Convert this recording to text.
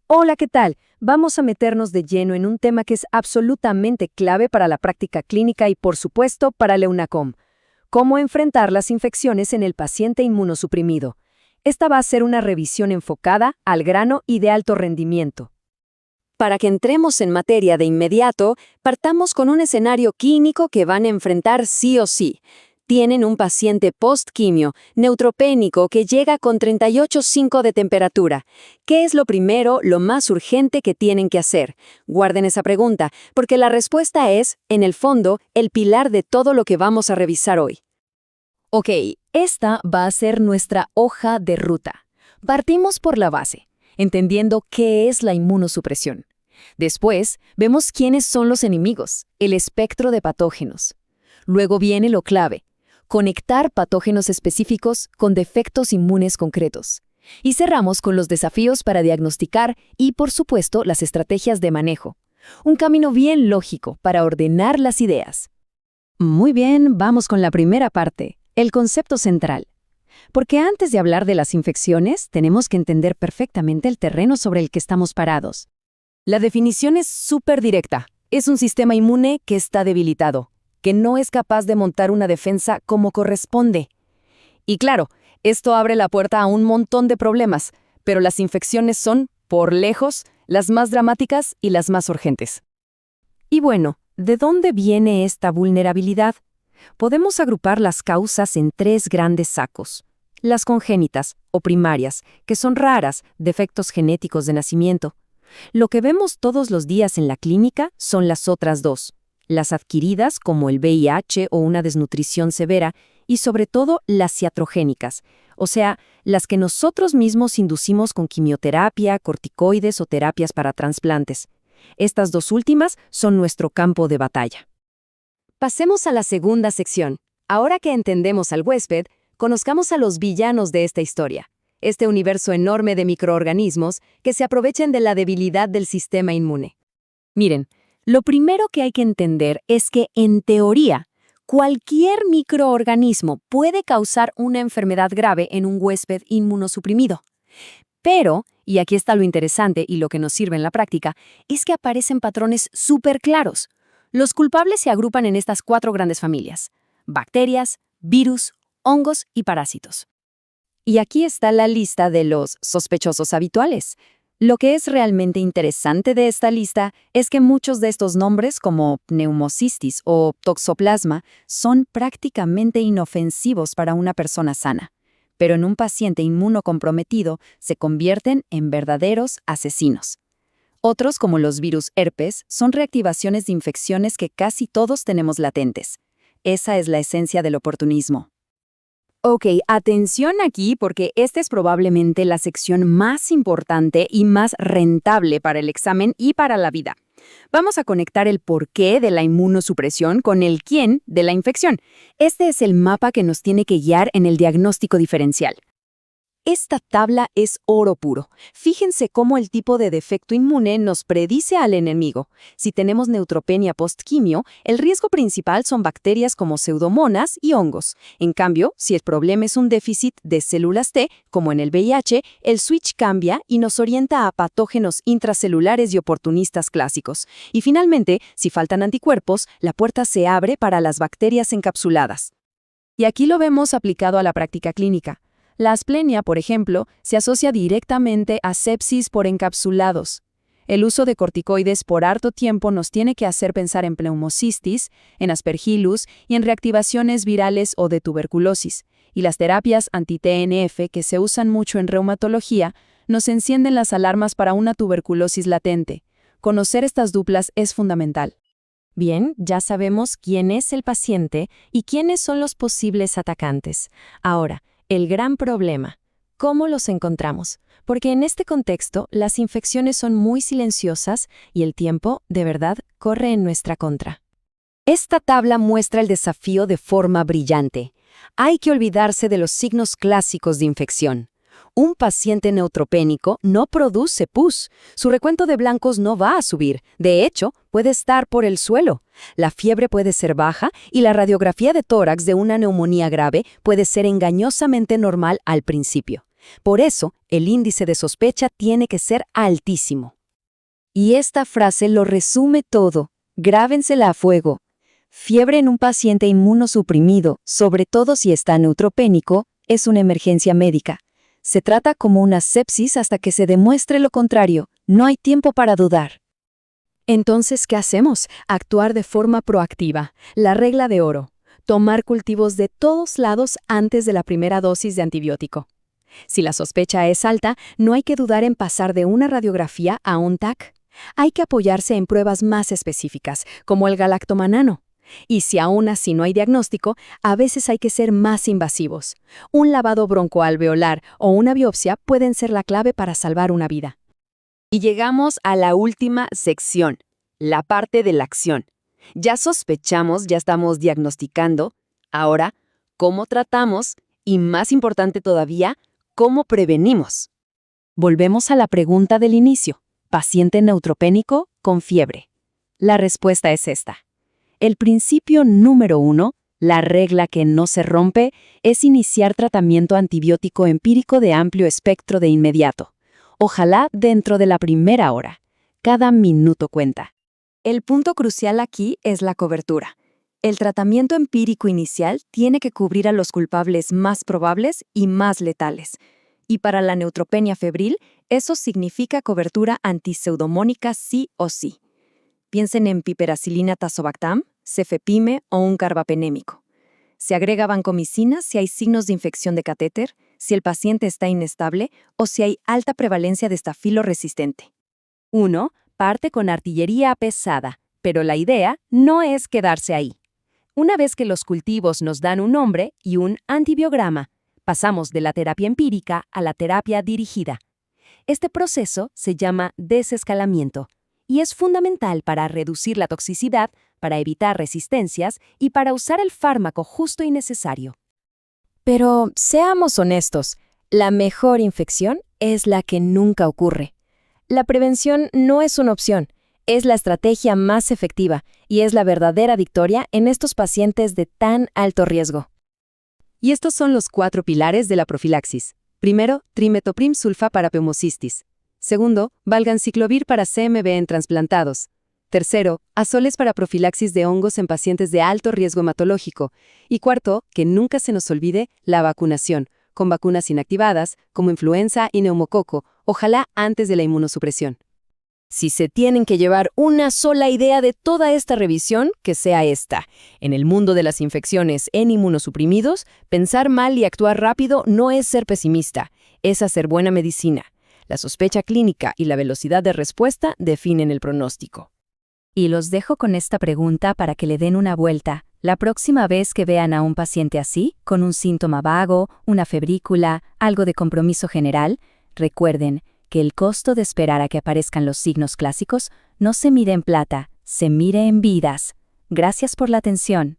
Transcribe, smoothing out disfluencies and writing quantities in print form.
Hola, ¿qué tal? Vamos a meternos de lleno en un tema que es absolutamente clave para la práctica clínica y, por supuesto, para la UNACOM. Cómo enfrentar las infecciones en el paciente inmunosuprimido. Esta va a ser una revisión enfocada, al grano y de alto rendimiento. Para que entremos en materia de inmediato, partamos con un escenario clínico que van a enfrentar sí o sí. Tienen un paciente post-quimio, neutropénico, que llega con 38,5 de temperatura. ¿Qué es lo primero, lo más urgente que tienen que hacer? Guarden esa pregunta, porque la respuesta es, en el fondo, el pilar de todo lo que vamos a revisar hoy. Ok, esta va a ser nuestra hoja de ruta. Partimos por la base, entendiendo qué es la inmunosupresión. Después, vemos quiénes son los enemigos, el espectro de patógenos. Luego viene lo clave: conectar patógenos específicos con defectos inmunes concretos. Y cerramos con los desafíos para diagnosticar y, por supuesto, las estrategias de manejo. Un camino bien lógico para ordenar las ideas. Muy bien, vamos con la primera parte, el concepto central. Porque antes de hablar de las infecciones, tenemos que entender perfectamente el terreno sobre el que estamos parados. La definición es súper directa. Es un sistema inmune que está debilitado, que no es capaz de montar una defensa como corresponde. Y claro, esto abre la puerta a un montón de problemas, pero las infecciones son, por lejos, las más dramáticas y las más urgentes. Y bueno, ¿de dónde viene esta vulnerabilidad? Podemos agrupar las causas en tres grandes sacos. Las congénitas, o primarias, que son raras, defectos genéticos de nacimiento. Lo que vemos todos los días en la clínica son las otras dos. Las adquiridas, como el VIH o una desnutrición severa, y sobre todo las iatrogénicas, o sea, las que nosotros mismos inducimos con quimioterapia, corticoides o terapias para trasplantes. Estas dos últimas son nuestro campo de batalla. Pasemos a la segunda sección. Ahora que entendemos al huésped, conozcamos a los villanos de esta historia. Este universo enorme de microorganismos que se aprovechan de la debilidad del sistema inmune. Miren, lo primero que hay que entender es que, en teoría, cualquier microorganismo puede causar una enfermedad grave en un huésped inmunosuprimido. Pero, y aquí está lo interesante y lo que nos sirve en la práctica, es que aparecen patrones súper claros. Los culpables se agrupan en estas 4 grandes familias: bacterias, virus, hongos y parásitos. Y aquí está la lista de los sospechosos habituales. Lo que es realmente interesante de esta lista es que muchos de estos nombres, como pneumocistis o toxoplasma, son prácticamente inofensivos para una persona sana, pero en un paciente inmunocomprometido se convierten en verdaderos asesinos. Otros, como los virus herpes, son reactivaciones de infecciones que casi todos tenemos latentes. Esa es la esencia del oportunismo. Ok, atención aquí porque esta es probablemente la sección más importante y más rentable para el examen y para la vida. Vamos a conectar el porqué de la inmunosupresión con el quién de la infección. Este es el mapa que nos tiene que guiar en el diagnóstico diferencial. Esta tabla es oro puro. Fíjense cómo el tipo de defecto inmune nos predice al enemigo. Si tenemos neutropenia postquimio, el riesgo principal son bacterias como pseudomonas y hongos. En cambio, si el problema es un déficit de células T, como en el VIH, el switch cambia y nos orienta a patógenos intracelulares y oportunistas clásicos. Y finalmente, si faltan anticuerpos, la puerta se abre para las bacterias encapsuladas. Y aquí lo vemos aplicado a la práctica clínica. La asplenia, por ejemplo, se asocia directamente a sepsis por encapsulados. El uso de corticoides por harto tiempo nos tiene que hacer pensar en pneumocistis, en aspergillus y en reactivaciones virales o de tuberculosis. Y las terapias anti-TNF, que se usan mucho en reumatología, nos encienden las alarmas para una tuberculosis latente. Conocer estas duplas es fundamental. Bien, ya sabemos quién es el paciente y quiénes son los posibles atacantes. Ahora, el gran problema: ¿cómo los encontramos? Porque en este contexto, las infecciones son muy silenciosas y el tiempo, de verdad, corre en nuestra contra. Esta tabla muestra el desafío de forma brillante. Hay que olvidarse de los signos clásicos de infección. Un paciente neutropénico no produce pus. Su recuento de blancos no va a subir. De hecho, puede estar por el suelo. La fiebre puede ser baja y la radiografía de tórax de una neumonía grave puede ser engañosamente normal al principio. Por eso, el índice de sospecha tiene que ser altísimo. Y esta frase lo resume todo. Grábensela a fuego. Fiebre en un paciente inmunosuprimido, sobre todo si está neutropénico, es una emergencia médica. Se trata como una sepsis hasta que se demuestre lo contrario. No hay tiempo para dudar. Entonces, ¿qué hacemos? Actuar de forma proactiva. La regla de oro. Tomar cultivos de todos lados antes de la primera dosis de antibiótico. Si la sospecha es alta, no hay que dudar en pasar de una radiografía a un TAC. Hay que apoyarse en pruebas más específicas, como el galactomanano. Y si aún así no hay diagnóstico, a veces hay que ser más invasivos. Un lavado broncoalveolar o una biopsia pueden ser la clave para salvar una vida. Y llegamos a la última sección, la parte de la acción. Ya sospechamos, ya estamos diagnosticando. Ahora, ¿cómo tratamos? Y más importante todavía, ¿cómo prevenimos? Volvemos a la pregunta del inicio. Paciente neutropénico con fiebre. La respuesta es esta. El principio número 1, la regla que no se rompe, es iniciar tratamiento antibiótico empírico de amplio espectro de inmediato. Ojalá dentro de la primera hora. Cada minuto cuenta. El punto crucial aquí es la cobertura. El tratamiento empírico inicial tiene que cubrir a los culpables más probables y más letales. Y para la neutropenia febril, eso significa cobertura antiseudomónica sí o sí. Piensen en piperacilina tazobactam, cefepime o un carbapenémico. Se agrega vancomicina si hay signos de infección de catéter, si el paciente está inestable o si hay alta prevalencia de estafilo resistente. 1. Parte con artillería pesada, pero la idea no es quedarse ahí. Una vez que los cultivos nos dan un nombre y un antibiograma, pasamos de la terapia empírica a la terapia dirigida. Este proceso se llama desescalamiento y es fundamental para reducir la toxicidad, para evitar resistencias y para usar el fármaco justo y necesario. Pero seamos honestos, la mejor infección es la que nunca ocurre. La prevención no es una opción, es la estrategia más efectiva y es la verdadera victoria en estos pacientes de tan alto riesgo. Y estos son los 4 pilares de la profilaxis. Primero, trimetoprim sulfa para peumocistis. Segundo, valganciclovir para CMV en trasplantados. Tercero, azoles para profilaxis de hongos en pacientes de alto riesgo hematológico. Y cuarto, que nunca se nos olvide, la vacunación, con vacunas inactivadas, como influenza y neumococo, ojalá antes de la inmunosupresión. Si se tienen que llevar una sola idea de toda esta revisión, que sea esta. En el mundo de las infecciones en inmunosuprimidos, pensar mal y actuar rápido no es ser pesimista, es hacer buena medicina. La sospecha clínica y la velocidad de respuesta definen el pronóstico. Y los dejo con esta pregunta para que le den una vuelta. La próxima vez que vean a un paciente así, con un síntoma vago, una febrícula, algo de compromiso general, recuerden que el costo de esperar a que aparezcan los signos clásicos no se mide en plata, se mide en vidas. Gracias por la atención.